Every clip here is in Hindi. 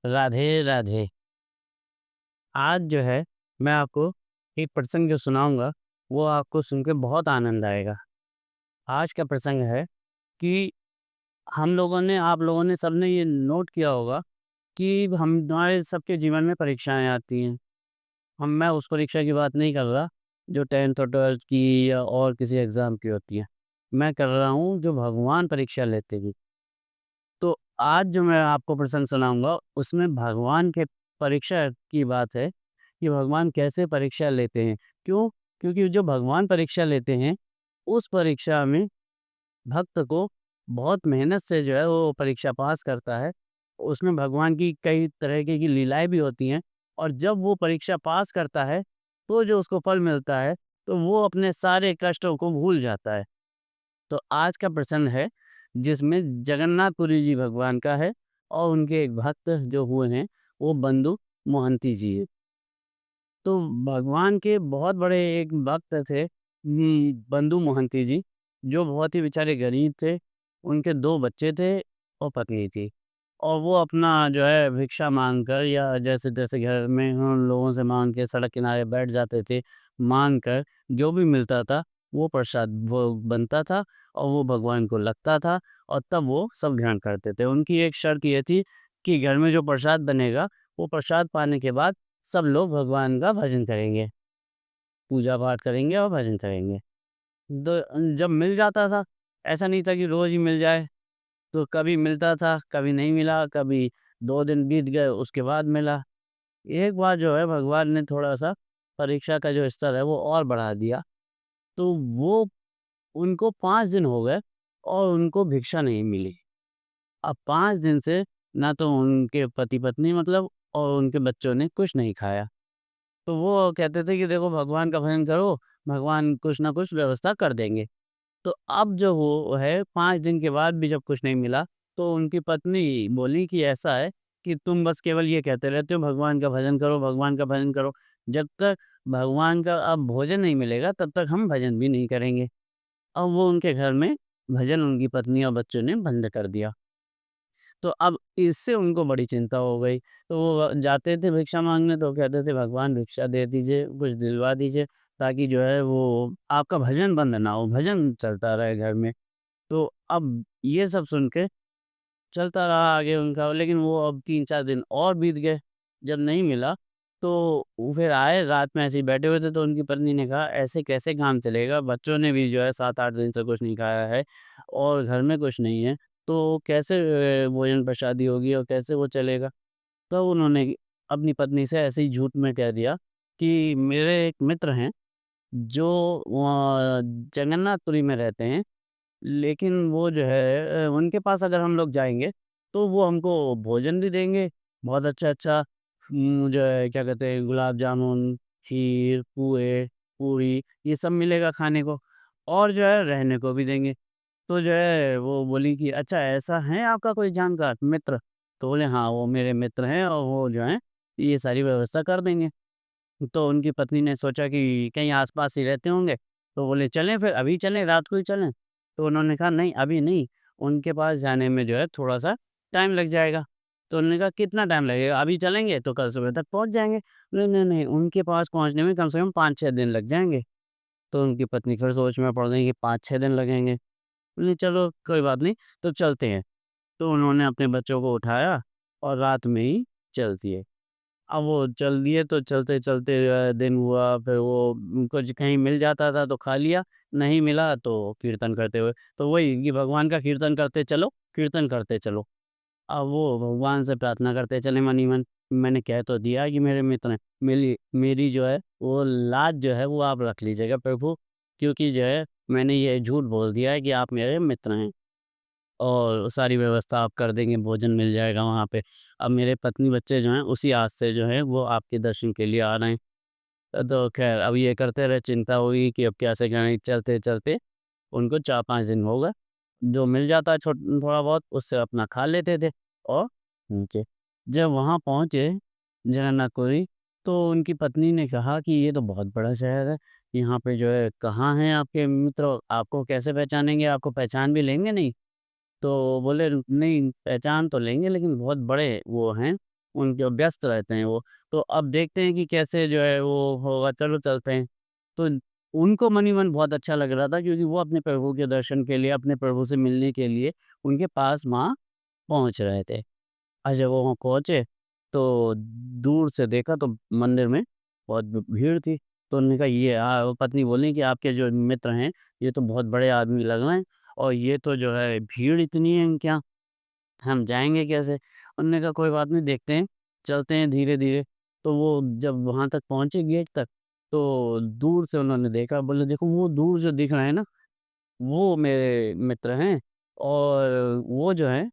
राधे, राधे। आज जो है मैं आपको एक प्रसंग जो सुनाऊँगा, वो आपको सुन के बहुत आनंद आएगा। आज का प्रसंग है कि हम लोगों ने आप लोगों ने सबने ये नोट किया होगा कि हमारे सबके जीवन में परीक्षाएँ आती हैं। हम मैं उस परीक्षा की बात नहीं कर रहा, जो 10th और 12th की या और किसी एग्ज़ाम की होती हैं। मैं कर रहा हूँ जो भगवान परीक्षा लेते हैं। तो आज जो मैं आपको प्रसंग सुनाऊँगा, उसमें भगवान के परीक्षा की बात है कि भगवान कैसे परीक्षा लेते हैं। क्यों? क्योंकि जो भगवान परीक्षा लेते हैं, उस परीक्षा में भक्त को बहुत मेहनत से जो है वो परीक्षा पास करता है। उसमें भगवान की कई तरह की लीलाएँ भी होती हैं और जब वो परीक्षा पास करता है, तो जो उसको फल मिलता है, तो वो अपने सारे कष्टों को भूल जाता है। तो आज का प्रसंग है जिसमें जगन्नाथपुरी जी भगवान का है और उनके एक भक्त जो हुए हैं वो बंधु मोहंती जी हैं। तो भगवान के बहुत बड़े एक भक्त थे बंधु मोहंती जी, जो बहुत ही बेचारे गरीब थे। उनके 2 बच्चे थे और पत्नी थी। और वो अपना जो है भिक्षा माँगकर या जैसे-तैसे घर में उन लोगों से माँग के सड़क किनारे बैठ जाते थे। माँग कर जो भी मिलता था वो प्रसाद वो बनता था और वो भगवान को लगता था और तब वो सब ग्रहण करते थे। उनकी एक शर्त ये थी कि घर में जो प्रसाद बनेगा, वो प्रसाद पाने के बाद सब लोग भगवान का भजन करेंगे, पूजा-पाठ करेंगे और भजन करेंगे। जब मिल जाता था, ऐसा नहीं था कि रोज़ ही मिल जाए, तो कभी मिलता था, कभी नहीं मिला, कभी 2 दिन बीत गए, उसके बाद मिला। एक बार जो है भगवान ने थोड़ा-सा परीक्षा का जो स्तर है वो और बढ़ा दिया, तो वो उनको 5 दिन हो गए और उनको भिक्षा नहीं मिली। अब 5 दिन से ना तो उनके पति-पत्नी मतलब और उनके बच्चों ने कुछ नहीं खाया। तो वो कहते थे कि देखो भगवान का भजन करो, भगवान कुछ ना कुछ व्यवस्था कर देंगे। तो अब जो वो है 5 दिन के बाद भी जब कुछ नहीं मिला, तो उनकी पत्नी बोली कि ऐसा है कि तुम बस केवल ये कहते रहते हो भगवान का भजन करो, भगवान का भजन करो। जब तक भगवान का अब भोजन नहीं मिलेगा तब तक हम भजन भी नहीं करेंगे। अब वो उनके घर में भजन उनकी पत्नी और बच्चों ने बंद कर दिया। तो अब इससे उनको बड़ी चिंता हो गई। तो वो जाते थे भिक्षा माँगने तो कहते थे भगवान भिक्षा दे दीजिए, कुछ दिलवा दीजिए ताकि जो है वो आपका भजन बंद ना हो, भजन चलता रहे घर में। तो अब ये सब सुन के चलता रहा आगे उनका लेकिन वो अब 3-4 दिन और बीत गए। जब नहीं मिला तो वो फिर आए रात में ऐसे ही बैठे हुए थे तो उनकी पत्नी ने कहा ऐसे कैसे काम चलेगा? बच्चों ने भी जो है 7-8 दिन से कुछ नहीं खाया है और घर में कुछ नहीं है। तो कैसे भोजन प्रसादी होगी और कैसे वो चलेगा? तो उन्होंने अपनी पत्नी से ऐसे ही झूठ में कह दिया कि मेरे एक मित्र हैं जो जगन्नाथपुरी में रहते हैं। लेकिन वो जो है उनके पास अगर हम लोग जाएँगे, तो वो हमको भोजन भी देंगे, बहुत अच्छा-अच्छा जो है क्या कहते हैं गुलाब जामुन, खीर, पुए, पूड़ी ये सब मिलेगा खाने को और जो है रहने को भी देंगे। तो जो है वो बोली कि अच्छा ऐसा है आपका कोई जानकार मित्र? तो बोले हाँ, वो मेरे मित्र हैं और वो जो हैं ये सारी व्यवस्था कर देंगे। तो उनकी पत्नी ने सोचा कि कहीं आस-पास ही रहते होंगे, तो बोले चलें फिर अभी चलें, रात को ही चलें? तो उन्होंने कहा नहीं अभी नहीं, उनके पास जाने में जो है थोड़ा-सा टाइम लग जाएगा। तो उन्होंने कहा कितना टाइम लगेगा? अभी चलेंगे तो कल सुबह तक पहुँच जाएँगे। बोले नहीं, नहीं उनके पास पहुँचने में कम से कम 5-6 दिन लग जाएँगे। तो उनकी पत्नी फिर सोच में पड़ गई कि 5-6 दिन लगेंगे। बोले चलो कोई बात नहीं, तो चलते हैं। तो उन्होंने अपने बच्चों को उठाया और रात में ही चल दिए। अब वो चल दिए तो चलते-चलते दिन हुआ फिर वो कुछ कहीं मिल जाता था तो खा लिया, नहीं मिला तो कीर्तन करते हुए तो वही कि भगवान का कीर्तन करते चलो, कीर्तन करते चलो। अब वो भगवान से प्रार्थना करते चले मन ही मन, मैंने कह तो दिया कि मेरे मित्र हैं, मेरी मेरी जो है वो लाज जो है वो आप रख लीजिएगा प्रभु, क्योंकि जो है मैंने ये झूठ बोल दिया है कि आप मेरे मित्र हैं। और सारी व्यवस्था आप कर देंगे, भोजन मिल जाएगा वहाँ पे। अब मेरे पत्नी बच्चे जो हैं उसी आस से जो है वो आपके दर्शन के लिए आ रहे हैं। तो ख़ैर अब ये करते रहे चिंता हुई कि अब कैसे करें चलते-चलते उनको 4-5 दिन हो गए। जो मिल जाता है थोड़ा बहुत उससे अपना खा लेते थे और नीचे। जब वहाँ पहुँचे जगन्नाथपुरी तो उनकी पत्नी ने कहा कि ये तो बहुत बड़ा शहर है। यहाँ पे जो है कहाँ हैं आपके मित्र? आपको कैसे पहचानेंगे? आपको पहचान भी लेंगे नहीं? तो बोले नहीं पहचान तो लेंगे लेकिन बहुत बड़े वो हैं, उनके व्यस्त रहते हैं वो। तो अब देखते हैं कि कैसे जो है वो होगा, चलो चलते हैं। तो उनको मनी मन बहुत अच्छा लग रहा था क्योंकि वो अपने प्रभु के दर्शन के लिए, अपने प्रभु से मिलने के लिए उनके पास वहाँ पहुँच रहे थे। जब वो वहाँ पहुँचे, तो दूर से देखा तो मंदिर में बहुत भीड़ थी। तो उन्होंने कहा ये वो पत्नी बोली कि आपके जो मित्र हैं, ये तो बहुत बड़े आदमी लग रहे हैं और ये तो जो है भीड़ इतनी है इनके यहाँ, हम जाएँगे कैसे? उन्होंने कहा कोई बात नहीं, देखते हैं, चलते हैं धीरे-धीरे। तो वो जब वहाँ तक पहुँचे गेट तक, तो दूर से उन्होंने देखा, बोले देखो वो दूर जो दिख रहे हैं ना, वो मेरे मित्र हैं और वो जो हैं,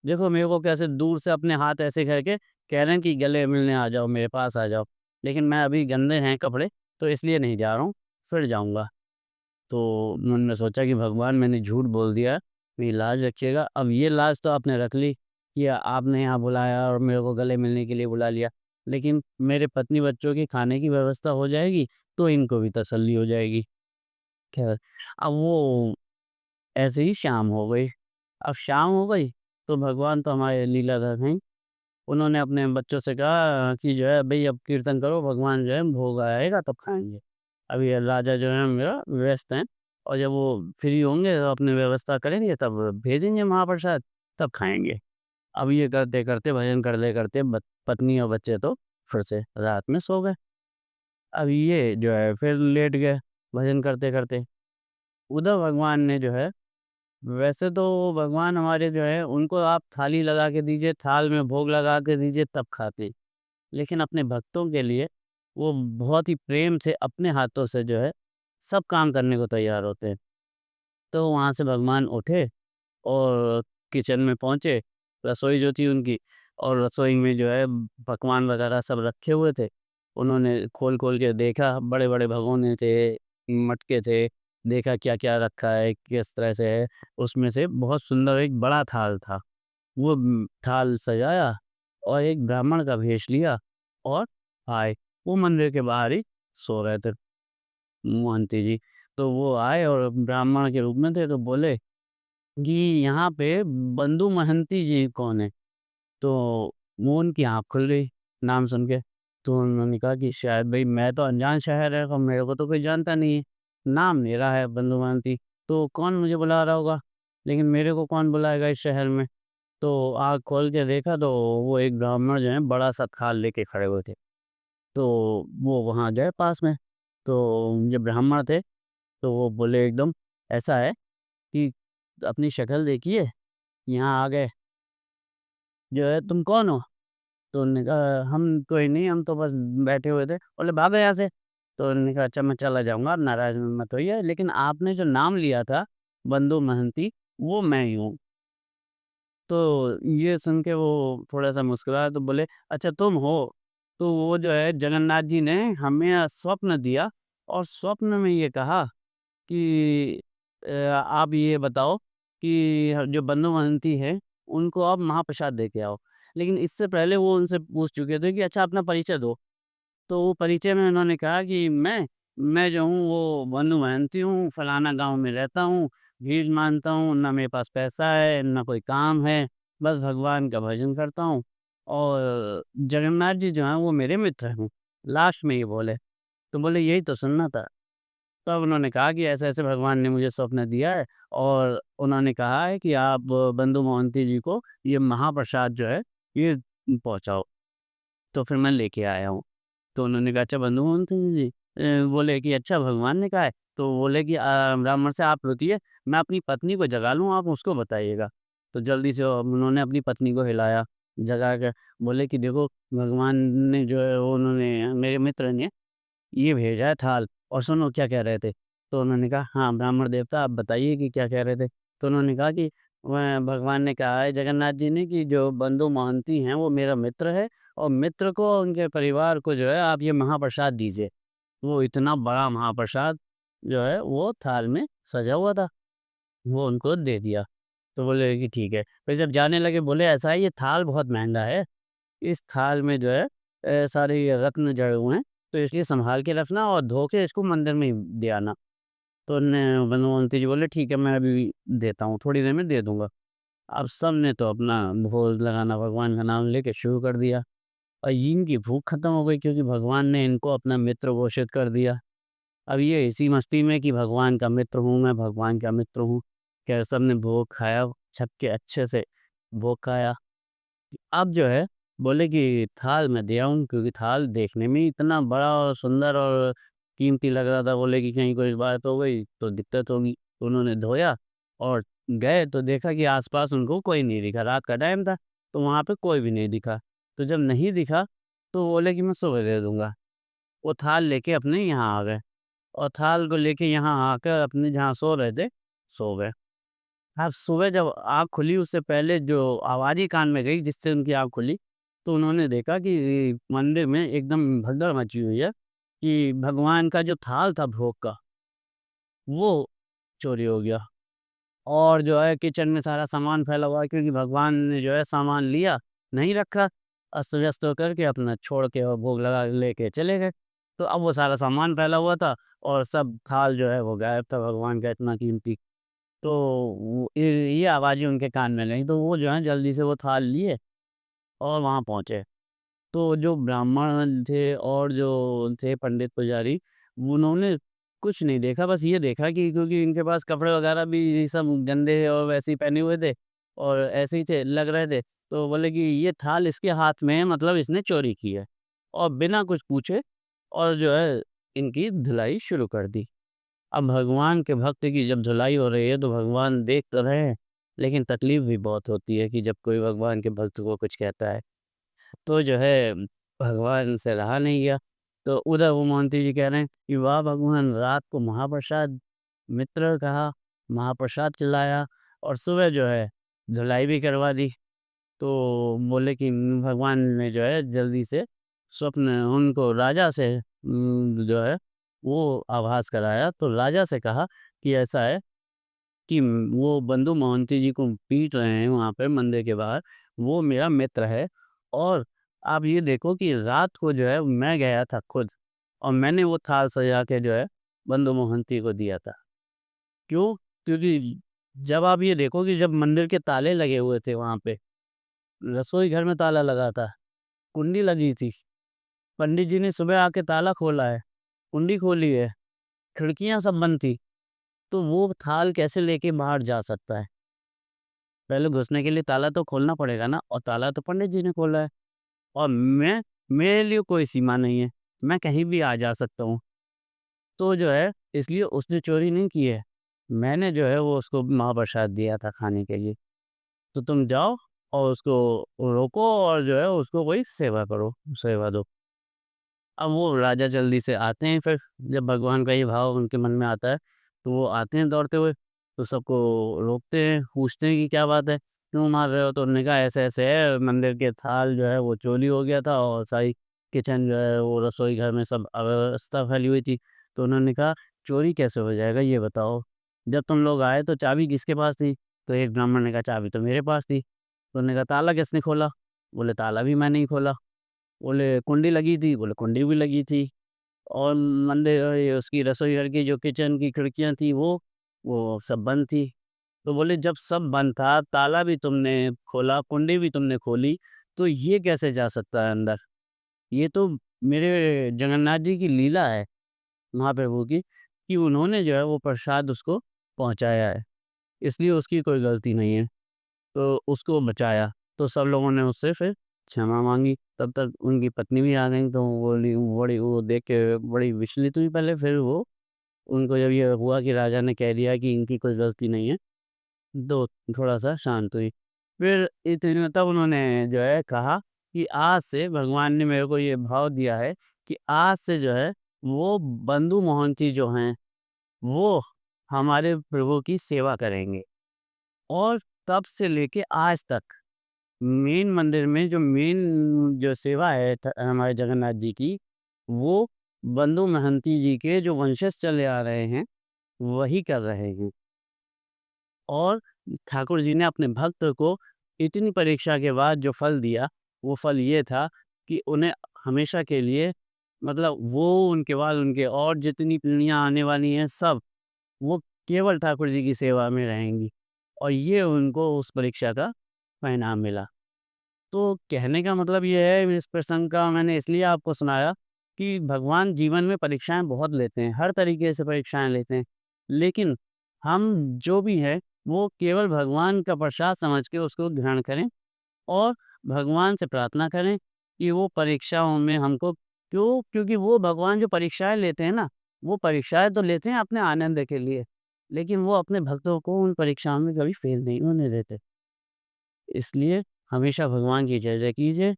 देखो मेरे को कैसे दूर से अपने हाथ ऐसे करके कह रहे हैं कि गले मिलने आ जाओ, मेरे पास आ जाओ। लेकिन मैं अभी गंदे हैं कपड़े, तो इसलिए नहीं जा रहा हूँ, फिर जाऊँगा। तो उन्होंने सोचा कि भगवान मैंने झूठ बोल दिया, मेरी लाज रखिएगा। अब ये लाज तो आपने रख ली कि आपने यहाँ बुलाया और मेरे को गले मिलने के लिए बुला लिया। लेकिन मेरे पत्नी बच्चों की खाने की व्यवस्था हो जाएगी, तो इनको भी तसल्ली हो जाएगी। ख़ैर, अब वो ऐसे ही शाम हो गई। अब शाम हो गई, तो भगवान तो हमारे लीलाधर हैं। उन्होंने अपने बच्चों से कहा कि जो है भई अब कीर्तन करो, भगवान जो है भोग आएगा तब खाएँगे। अभी ये राजा जो है मेरा व्यस्त हैं और जब वो फ्री होंगे तो अपनी व्यवस्था करेंगे तब भेजेंगे महाप्रसाद, तब खाएँगे। अब ये करते-करते भजन करते-करते पत्नी और बच्चे तो फिर से रात में सो गए। अब ये जो है फिर लेट गए भजन करते-करते। उधर भगवान ने जो है, वैसे तो भगवान हमारे जो है उनको आप थाली लगा के दीजिए, थाल में भोग लगा के दीजिए तब खाते। लेकिन अपने भक्तों के लिए वो बहुत ही प्रेम से अपने हाथों से जो है सब काम करने को तैयार होते हैं। तो वहाँ से भगवान उठे और किचन में पहुँचे, रसोई जो थी उनकी, और रसोई में जो है पकवान वगैरह सब रखे हुए थे। उन्होंने खोल-खोल के देखा, बड़े-बड़े भगोने थे, मटके थे, देखा क्या-क्या रखा है, किस तरह से है। उसमें से बहुत सुंदर एक बड़ा थाल था। वो थाल सजाया और एक ब्राह्मण का भेष लिया और आए। वो मंदिर के बाहर ही सो रहे थे महंती जी। तो वो आए और ब्राह्मण के रूप में थे, तो बोले कि यहाँ पे बंधु महंती जी कौन है? तो वो उनकी आँख खुल गई नाम सुन के। तो उन्होंने कहा कि शायद भई मैं तो अनजान शहर है, और मेरे को तो कोई जानता नहीं है। नाम मेरा है बंधु महंती, तो कौन मुझे बुला रहा होगा? लेकिन मेरे को कौन बुलाएगा इस शहर में? तो आँख खोल के देखा तो वो एक ब्राह्मण जो है बड़ा-सा थाल लेके खड़े हुए थे। तो वो वहाँ गए पास में, तो जो ब्राह्मण थे, तो वो बोले एकदम ऐसा है कि अपनी शक्ल देखिए, यहाँ आ गए, जो है तुम कौन हो? तो उन्होंने कहा हम कोई नहीं, हम तो बस बैठे हुए थे। बोले भागो यहाँ से। तो उन्होंने कहा अच्छा मैं चला जाऊँगा, आप नाराज़ मत होइए, लेकिन आपने जो नाम लिया था बंधु महंती, वो मैं ही हूँ। तो ये सुन के वो थोड़ा-सा मुस्कुराए तो बोले, "अच्छा तुम हो? तो वो जो है जगन्नाथ जी ने हमें स्वप्न दिया और स्वप्न में ये कहा कि आप ये बताओ कि जो बंधु महंती हैं, उनको आप महाप्रसाद दे के आओ।" लेकिन इससे पहले वो उनसे पूछ चुके थे कि अच्छा अपना परिचय दो। तो वो परिचय में उन्होंने कहा कि मैं जो हूँ वो बंधु महंती हूँ, फलाना गाँव में रहता हूँ, भीख माँगता हूँ, ना मेरे पास पैसा है, ना कोई काम है, बस भगवान का भजन करता हूँ और जगन्नाथ जी जो हैं वो मेरे मित्र हैं। लास्ट में ये बोले, तो बोले यही तो सुनना था। तब उन्होंने कहा कि ऐसे-ऐसे भगवान ने मुझे स्वप्न दिया है और उन्होंने कहा है कि आप बंधु मोहंती जी को ये महाप्रसाद जो है, ये पहुँचाओ। तो फिर मैं लेके आया हूँ। तो उन्होंने कहा अच्छा बंधु मोहन सिंह जी, बोले कि अच्छा भगवान ने कहा है? तो बोले कि ब्राह्मण से आप रुकिए, मैं अपनी पत्नी को जगा लूँ, आप उसको बताइएगा। तो जल्दी से उन्होंने अपनी पत्नी को हिलाया, जगा के बोले कि देखो भगवान ने जो है वो उन्होंने मेरे मित्र ने ये भेजा है थाल, और सुनो क्या कह रहे थे। तो उन्होंने कहा हाँ, ब्राह्मण देवता आप बताइए कि क्या कह रहे थे? तो उन्होंने कहा कि वह भगवान ने कहा है जगन्नाथ जी ने कि जो बंधु महंती हैं वो मेरा मित्र है और मित्र को उनके परिवार को जो है आप ये महाप्रसाद दीजिए। वो इतना बड़ा महाप्रसाद जो है वो थाल में सजा हुआ था, वो उनको दे दिया। तो बोले कि ठीक है। फिर जब जाने लगे बोले ऐसा है ये थाल बहुत महँगा है, इस थाल में जो है सारे ये रत्न जड़े हुए हैं, तो इसलिए सँभाल के रखना और धो के इसको मंदिर में ही दे आना। तो बनवानती जी बोले ठीक है मैं अभी देता हूँ, थोड़ी देर में दे दूँगा। अब सबने तो अपना भोग लगाना भगवान का नाम लेके शुरू कर दिया। और इनकी भूख खत्म हो गई क्योंकि भगवान ने इनको अपना मित्र घोषित कर दिया। अब ये इसी मस्ती में कि भगवान का मित्र हूँ मैं, भगवान का मित्र हूँ, क्या सबने भोग खाया, छक के अच्छे से भोग खाया। अब जो है बोले कि थाल मैं दे आऊँ, क्योंकि थाल देखने में ही इतना बड़ा और सुंदर और कीमती लग रहा था। बोले कि कहीं कोई बात हो गई तो दिक्कत होगी। तो उन्होंने धोया और गए तो देखा कि आसपास उनको कोई नहीं दिखा। रात का टाइम था तो वहाँ पे कोई भी नहीं दिखा। तो जब नहीं दिखा तो बोले कि मैं सुबह दे दूंगा। वो थाल लेके अपने यहाँ आ गए और थाल को लेके यहाँ आकर अपने जहाँ सो रहे थे सो गए। अब सुबह जब आँख खुली उससे पहले जो आवाज़ ही कान में गई जिससे उनकी आँख खुली, तो उन्होंने देखा कि मंदिर में एकदम भगदड़ मची हुई है कि भगवान का जो थाल था भोग का, वो चोरी हो गया। और जो है किचन में सारा सामान फैला हुआ है क्योंकि भगवान ने जो है सामान लिया, नहीं रखा, अस्त-व्यस्त होकर के अपना छोड़ के और भोग लगा लेके चले गए। तो अब वो सारा सामान फैला हुआ था और सब थाल जो है वो गायब था भगवान का इतना कीमती। तो वो ये आवाज़ें उनके कान में गईं, तो वो जो है जल्दी से वो थाल लिए और वहाँ पहुँचे। तो जो ब्राह्मण थे और जो थे पंडित पुजारी, उन्होंने कुछ नहीं देखा, बस ये देखा कि क्योंकि इनके पास कपड़े वगैरह भी सब गंदे और वैसे ही पहने हुए थे और ऐसे ही थे लग रहे थे। तो बोले कि ये थाल इसके हाथ में है, मतलब इसने चोरी की है। और बिना कुछ पूछे और जो है इनकी धुलाई शुरू कर दी। अब भगवान के भक्त की जब धुलाई हो रही है तो भगवान देख तो रहे हैं, लेकिन तकलीफ़ भी बहुत होती है कि जब कोई भगवान के भक्त को कुछ कहता है। तो जो है भगवान से रहा नहीं गया। तो उधर वो मोहंती जी कह रहे हैं कि वाह भगवान, रात को महाप्रसाद मित्र कहा, महाप्रसाद खिलाया और सुबह जो है धुलाई भी करवा दी। तो बोले कि भगवान ने जो है जल्दी से स्वप्न उनको राजा से जो है वो आभास कराया। तो राजा से कहा कि ऐसा है कि वो बंधु मोहंती जी को पीट रहे हैं वहाँ पे मंदिर के बाहर, वो मेरा मित्र है। और आप ये देखो कि रात को जो है मैं गया था खुद और मैंने वो थाल सजा के जो है बंधु मोहंती को दिया था। क्यों? क्योंकि जब आप ये देखो कि जब मंदिर के ताले लगे हुए थे वहाँ पे, रसोई घर में ताला लगा था, कुंडी लगी थी, पंडित जी ने सुबह आके ताला खोला है, कुंडी खोली है, खिड़कियाँ सब बंद थी, तो वो थाल कैसे लेके बाहर जा सकता है? पहले घुसने के लिए ताला तो खोलना पड़ेगा ना, और ताला तो पंडित जी ने खोला है। और मेरे लिए कोई सीमा नहीं है, मैं कहीं भी आ जा सकता हूँ। तो जो है इसलिए उसने चोरी नहीं की है, मैंने जो है वो उसको महाप्रसाद दिया था खाने के लिए। तो तुम जाओ और उसको रोको और जो है उसको कोई सेवा करो, सेवा दो। अब वो राजा जल्दी से आते हैं फिर, जब भगवान का ये भाव उनके मन में आता है, तो वो आते हैं दौड़ते हुए, तो सबको रोकते हैं, पूछते हैं कि क्या बात है, क्यों मार रहे हो? तो उन्होंने कहा ऐसे-ऐसे है, मंदिर के थाल जो है वो चोरी हो गया था और सारी किचन जो है वो रसोई घर में सब अव्यवस्था फैली हुई थी। तो उन्होंने कहा चोरी कैसे हो जाएगा ये बताओ? जब तुम लोग आए तो चाबी किसके पास थी? तो एक ब्राह्मण ने कहा चाबी तो मेरे पास थी। तो उन्होंने कहा ताला किसने खोला? बोले ताला भी मैंने ही खोला। बोले कुंडी लगी थी? बोले कुंडी भी लगी थी। और मंदिर ये उसकी रसोई घर की जो किचन की खिड़कियाँ थी वो सब बंद थी। तो बोले जब सब बंद था, ताला भी तुमने खोला, कुंडी भी तुमने खोली, तो ये कैसे जा सकता है अंदर? ये तो मेरे जगन्नाथ जी की लीला है, महाप्रभु की, कि उन्होंने जो है वो प्रसाद उसको पहुँचाया है, इसलिए उसकी कोई गलती नहीं है। तो उसको बचाया, तो सब लोगों ने उससे फिर क्षमा माँगी, तब तक उनकी पत्नी भी आ गईं, तो वो बोली बड़ी वो देख के बड़ी विचलित हुई पहले, फिर वो उनको जब ये हुआ कि राजा ने कह दिया कि इनकी कोई गलती नहीं है, तो थोड़ा-सा शांत हुई। फिर इतने तब उन्होंने जो है कहा कि आज से भगवान ने मेरे को ये भाव दिया है कि आज से जो है वो बंधु मोहंती जो हैं, वो हमारे प्रभु की सेवा करेंगे। और तब से लेके आज तक मेन मंदिर में जो मेन जो सेवा है हमारे जगन्नाथ जी की, वो बंधु महंती जी के जो वंशज चले आ रहे हैं, वही कर रहे हैं। और ठाकुर जी ने अपने भक्त को इतनी परीक्षा के बाद जो फल दिया, वो फल ये था कि उन्हें हमेशा के लिए, मतलब वो उनके बाद उनके और जितनी पीढ़ियाँ आने वाली हैं सब, वो केवल ठाकुर जी की सेवा में रहेंगी। और ये उनको उस परीक्षा का परिणाम मिला। तो कहने का मतलब ये है, इस प्रसंग का मैंने इसलिए आपको सुनाया कि भगवान जीवन में परीक्षाएँ बहुत लेते हैं, हर तरीके से परीक्षाएँ लेते हैं। लेकिन हम जो भी है, वो केवल भगवान का प्रसाद समझ के उसको ग्रहण करें और भगवान से प्रार्थना करें कि वो परीक्षाओं में हमको क्योंकि वो भगवान जो परीक्षाएँ लेते हैं ना, वो परीक्षाएँ तो लेते हैं अपने आनंद के लिए, लेकिन वो अपने भक्तों को उन परीक्षाओं में कभी फ़ेल नहीं होने देते। इसलिए हमेशा भगवान की जय-जय कीजिए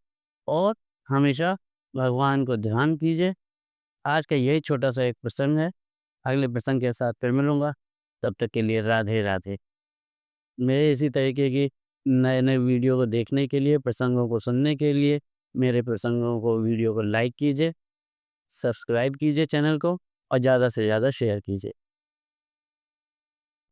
और हमेशा भगवान को ध्यान कीजिए। आज का यही छोटा-सा एक प्रसंग है। अगले प्रसंग के साथ फिर मिलूँगा। तब तक के लिए राधे, राधे। मेरे इसी तरीके की नए-नए वीडियो को देखने के लिए, प्रसंगों को सुनने के लिए, मेरे प्रसंगों को वीडियो को लाइक कीजिए, सब्सक्राइब कीजिए चैनल को और ज़्यादा से ज़्यादा शेयर कीजिए।